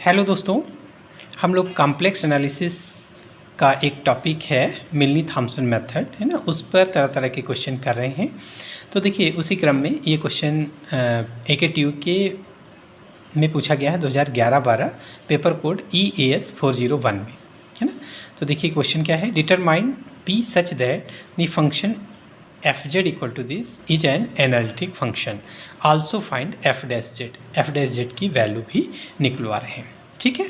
Hello दोस्तों, हम लोग कॉम्प्लेक्स एनालिसिस का एक टॉपिक है मिलनी थॉम्सन मेथड, है ना। उस पर तरह तरह के क्वेश्चन कर रहे हैं। तो देखिए, उसी क्रम में ये क्वेश्चन AKTU के में पूछा गया है 2011-12 पेपर कोड EAS 401 में, है ना। तो देखिए क्वेश्चन क्या है, determine P such that the function fz equal to this is an analytic function, also find f dash z की वैल्यू भी निकलवा रहे हैं। ठीक है,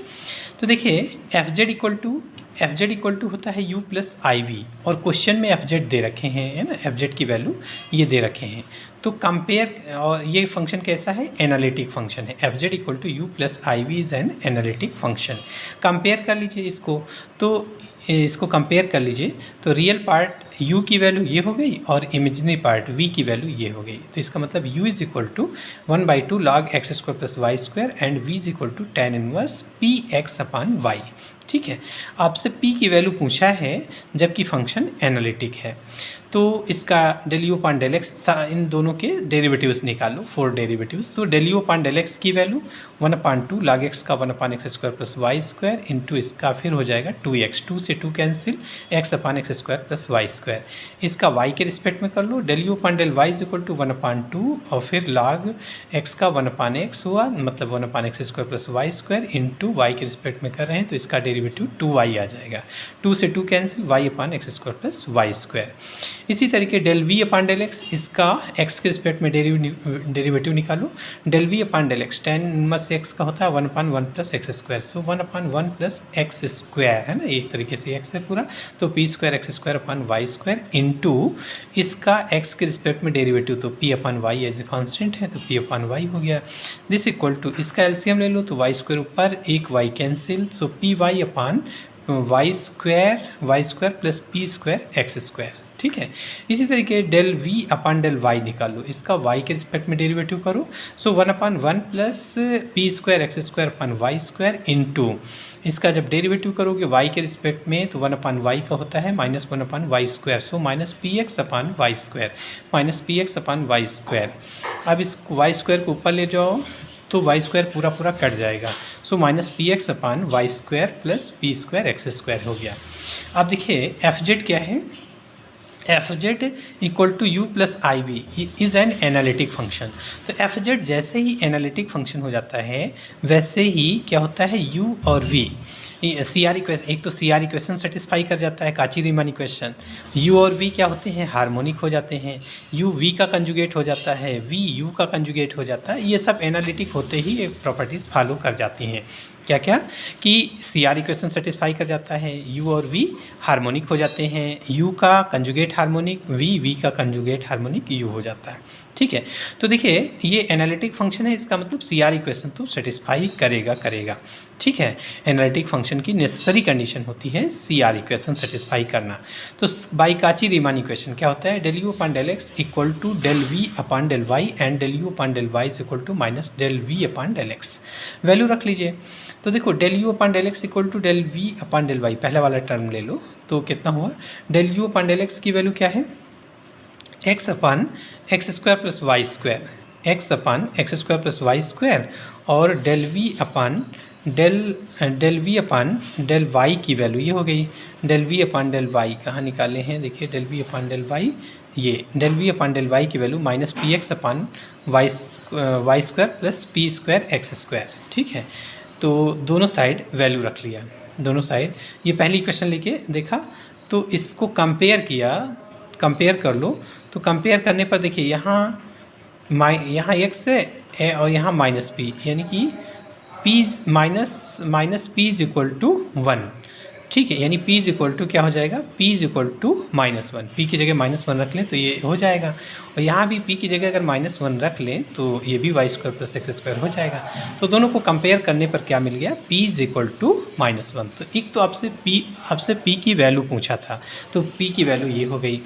तो देखिए fz इक्वल टू होता है u प्लस आई वी, और क्वेश्चन में fz दे रखे हैं, है ना। fz की वैल्यू ये दे रखे हैं। तो कंपेयर, और ये फंक्शन कैसा है, एनालिटिक फंक्शन है। fz equal to u plus i v is an analytic function. Compare कर लीजिए इसको, तो इसको कंपेयर कर लीजिए, तो रियल पार्ट u की वैल्यू ये हो गई और इमेजिनरी पार्ट v की वैल्यू ये हो गई। तो इसका मतलब u is equal to 1/2 log x square plus y square and v is equal to tan inverse p x upon Y. ठीक है, आपसे p की वैल्यू पूछा है जबकि फंक्शन एनालिटिक है, तो इसका del u upon del x, इन दोनों के डेरिवेटिव्स निकालो, 4 डेरिवेटिव्स। तो del u upon del x की वैल्यू 1/2 log x का 1/x square plus y square into इसका फिर हो जाएगा 2x, 2 से 2 cancel, x upon x square plus y square. इसका y के रिस्पेक्ट में कर लो, del u upon del y is equal to 1/2 और फिर log x का 1/x हुआ, मतलब 1/x square plus y square into y के रिस्पेक्ट में कर रहे हैं तो इसका डेरिवेटिव 2y आ जाएगा, 2 से 2 cancel, y upon x square plus y square. इसी तरीके del v upon del x, इसका x के रिस्पेक्ट में डेरिवेटिव निकालो, del v upon del x tan inverse x का होता है 1/1 plus x square, so 1/1 plus x square, है ना, एक तरीके से x है पूरा, तो p square x square upon y square into इसका x के रिस्पेक्ट में डेरिवेटिव, तो p upon y as a constant है तो p अपान वाई हो गया। दिस इक्वल टू इसका एलसीएम ले लो तो वाई स्क्वायर ऊपर, एक y cancel, so p y upon y square plus p square x square. ठीक है, इसी तरीके del v upon del y निकालो, इसका y के रिस्पेक्ट में डेरिवेटिव करो, so 1/1 plus p square x square upon y square into इसका जब डेरिवेटिव करोगे y के रिस्पेक्ट में तो 1/y का होता है minus 1/y square, so minus p x upon y square, minus p x upon y square. अब इस वाई स्क्वायर को ऊपर ले जाओ तो वाई स्क्वायर पूरा कट जाएगा, so minus p x upon y square plus p square x square हो गया। अब देखिए एफ जेड क्या है, F Z equal to u plus i v is an analytic function. तो एफ जेड जैसे ही एनालिटिक फंक्शन हो जाता है वैसे ही क्या होता है, यू और वी सी आर इक्वेशन, एक तो सी आर इक्वेशन सेटिस्फाई कर जाता है, काची रीमान इक्वेशन। यू और वी क्या होते हैं, हार्मोनिक हो जाते हैं, यू वी का कंजुगेट हो जाता है, वी यू का कंजुगेट हो जाता है। ये सब एनालिटिक होते ही प्रॉपर्टीज़ फॉलो कर जाती हैं। क्या क्या कि सी आर इक्वेशन सेटिस्फाई कर जाता है, यू और वी हार्मोनिक हो जाते हैं, यू का कंजुगेट हार्मोनिक, वी का कंजुगेट हार्मोनिक यू हो जाता है। ठीक है, तो देखिए ये एनालिटिक फंक्शन है, इसका मतलब सी आर इक्वेशन तो सेटिस्फाई करेगा। ठीक है, एनालिटिक फंक्शन की नेसेसरी कंडीशन होती है सी आर इक्वेशन सेटिस्फाई करना। तो बाई काची रीमान इक्वेशन क्या होता है, del u upon del x equal to del v upon del y and del u upon del y is equal to minus del v upon del x. Value रख लीजिए, तो देखो del u upon del x equal to del v upon del y, पहला वाला term ले लो तो कितना हुआ, del u upon del x की वैल्यू क्या है, x upon x square plus y square, x upon x square plus y square, और del v upon del y की वैल्यू ये हो गई, del v upon del y कहाँ निकाले हैं, देखिए del v upon del y, ये del v upon del y की value minus p x upon y square plus p square x square. ठीक है, तो दोनों साइड वैल्यू रख लिया, दोनों साइड। ये पहली इक्वेशन लेके देखा तो इसको कंपेयर कर लो, तो कंपेयर करने पर देखिए यहाँ एक्स है और यहाँ माइनस पी, यानी कि p minus p is equal to 1। ठीक है, यानी p इज इक्वल टू क्या हो जाएगा, p is equal to -1, p की जगह -1 रख लें तो ये हो जाएगा, और यहाँ भी p की जगह अगर -1 रख लें तो ये भी y square plus x square हो जाएगा। तो दोनों को कंपेयर करने पर क्या मिल गया, p इज इक्वल टू -1। तो एक तो आपसे p की वैल्यू पूछा था, तो p की वैल्यू ये हो गई।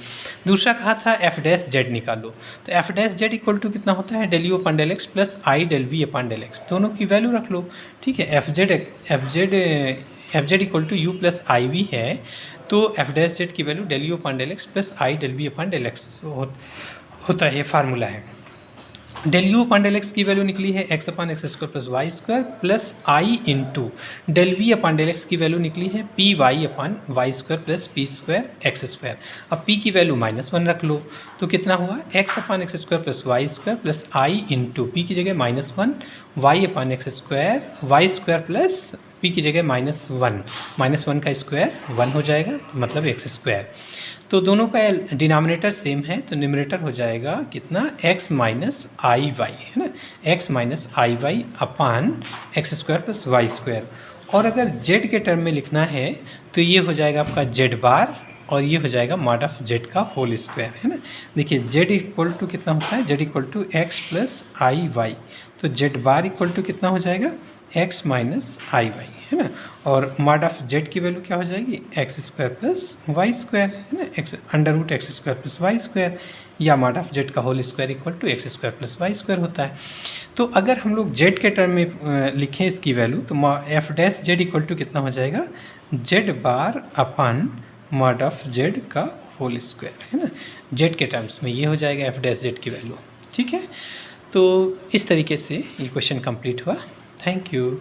दूसरा कहा था एफ डैश जेड निकालो, तो f dash z equal to कितना होता है, del u upon del x plus i del v upon del x, दोनों की वैल्यू रख लो। ठीक है, F Z equal to u plus i v है, तो एफ डैश जेड की value del u upon del x plus i del v upon del x होता है, फार्मूला है। Del u upon del x की वैल्यू निकली है x upon x square plus y square plus i into del v upon del x की value निकली है p y upon y square plus p square x square. अब p की value -1 रख लो तो कितना हुआ x upon x square plus y square plus i into p की जगह -1 y upon x square y square plus p की जगह -1 का स्क्वायर 1 हो जाएगा, मतलब एक्स स्क्वायर। तो दोनों का डिनोमिनेटर सेम है तो न्यूमरेटर हो जाएगा कितना x माइनस आई वाई, है ना, x minus i y upon x square plus y square. और अगर z के टर्म में लिखना है तो ये हो जाएगा आपका z बार और ये हो जाएगा मॉड ऑफ z का होल स्क्वायर, है ना। देखिए z इक्वल टू कितना होता है, z equal to x plus i y, तो z बार इक्वल टू कितना हो जाएगा x माइनस आई वाई, है ना। और मॉड ऑफ z की वैल्यू क्या हो जाएगी x square plus y square, है ना, x under root x square plus y square, या मॉड ऑफ z का whole square equal to x square plus y square होता है। तो अगर हम लोग z के टर्म में लिखें इसकी वैल्यू तो f dash z equal to कितना हो जाएगा z bar upon mod of z का होल स्क्वायर, है ना, z के टर्म्स में ये हो जाएगा एफ डैश z की वैल्यू। ठीक है, तो इस तरीके से ये क्वेश्चन कंप्लीट हुआ। Thank you.